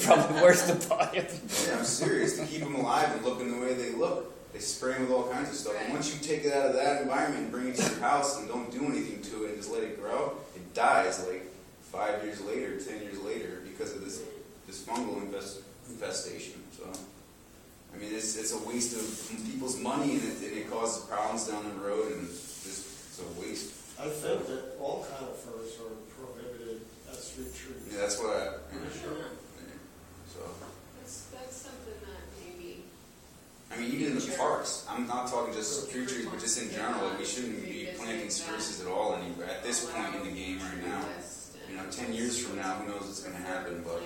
Probably worse to buy it. Yeah, I'm serious. To keep them alive and looking the way they look, they spray them with all kinds of stuff. And Right. once you take it out of that environment and bring it to your house and don't do anything to it and just let it grow, it dies like 5 years later, 10 years later because of this fungal infestation. So, I mean, it's a waste of people's money and it causes problems down the road and it's a waste. I think that all conifers are prohibited as street trees. Yeah, that's what I. Sure. So. That's something that maybe. I mean, even in the parks, I'm not talking just fruit trees, but just in general, like, we shouldn't be planting spruces at all anywhere at this point in the game right now. You know, 10 years from now, who knows what's going to happen, but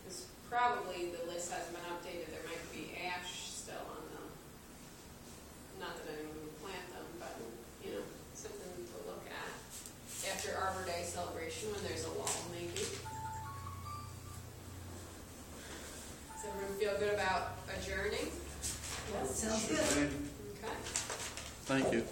Because probably the list hasn't been updated, there might be ash still on them. Not that anyone would plant them, but, you know, something to look at. After Arbor Day celebration, when there's a lull, maybe. Does everyone feel good about adjourning? Yeah, sounds good. Okay. Thank you.